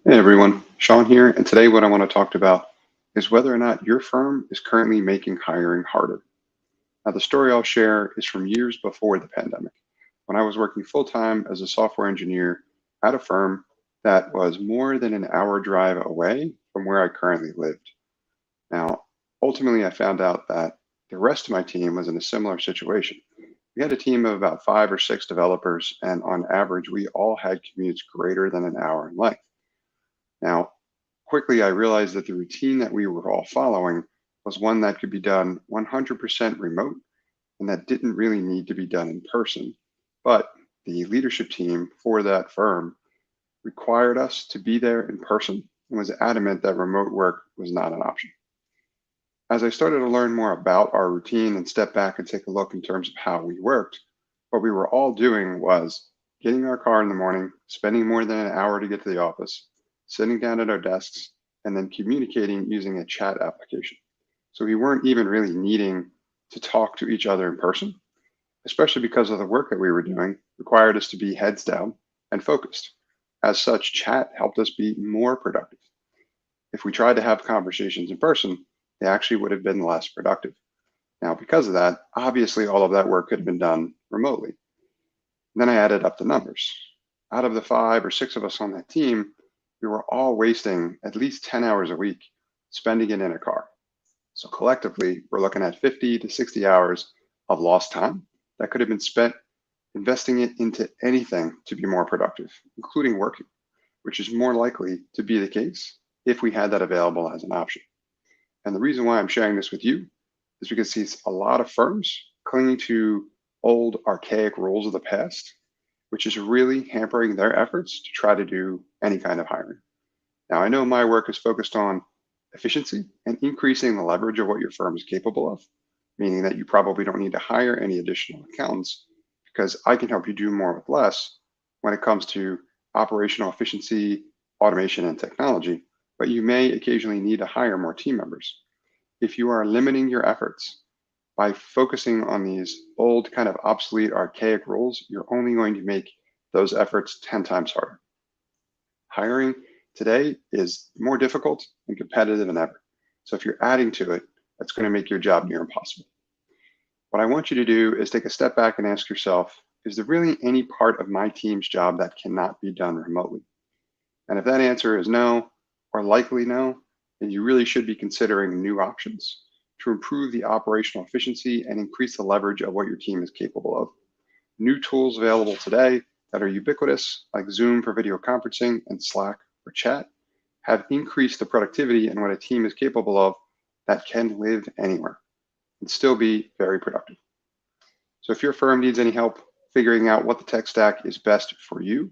Hey everyone, Sean here, and today what I want to talk about is whether or not your firm is currently making hiring harder. Now, the story I'll share is from years before the pandemic, when I was working full time as a software engineer at a firm that was more than an hour drive away from where I currently lived. Now, ultimately, I found out that the rest of my team was in a similar situation. We had a team of about 5 or 6 developers, and on average, we all had commutes greater than an hour in length. Now, quickly, I realized that the routine that we were all following was one that could be done 100% remote and that didn't really need to be done in person. But the leadership team for that firm required us to be there in person and was adamant that remote work was not an option. As I started to learn more about our routine and step back and take a look in terms of how we worked, what we were all doing was getting in our car in the morning, spending more than an hour to get to the office, sitting down at our desks, and then communicating using a chat application. So we weren't even really needing to talk to each other in person, especially because of the work that we were doing required us to be heads down and focused. As such, chat helped us be more productive. If we tried to have conversations in person, they actually would have been less productive. Now, because of that, obviously all of that work could have been done remotely. Then I added up the numbers. Out of the 5 or 6 of us on that team, we were all wasting at least 10 hours a week spending it in a car. So collectively, we're looking at 50 to 60 hours of lost time that could have been spent investing it into anything to be more productive, including working, which is more likely to be the case if we had that available as an option. And the reason why I'm sharing this with you is because I see a lot of firms clinging to old archaic rules of the past, which is really hampering their efforts to try to do any kind of hiring. Now, I know my work is focused on efficiency and increasing the leverage of what your firm is capable of, meaning that you probably don't need to hire any additional accountants because I can help you do more with less when it comes to operational efficiency, automation, and technology, but you may occasionally need to hire more team members. If you are limiting your efforts by focusing on these old, kind of obsolete, archaic rules, you're only going to make those efforts 10 times harder. Hiring today is more difficult and competitive than ever. So if you're adding to it, that's going to make your job near impossible. What I want you to do is take a step back and ask yourself, is there really any part of my team's job that cannot be done remotely? And if that answer is no, or likely no, then you really should be considering new options to improve the operational efficiency and increase the leverage of what your team is capable of. New tools available today that are ubiquitous, like Zoom for video conferencing and Slack for chat, have increased the productivity and what a team is capable of that can live anywhere and still be very productive. So if your firm needs any help figuring out what the tech stack is best for you,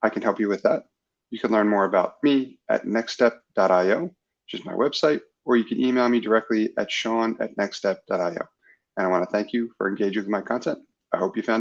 I can help you with that. You can learn more about me at nextstep.io, which is my website, or you can email me directly at sean@nextstep.io. And I want to thank you for engaging with my content. I hope you found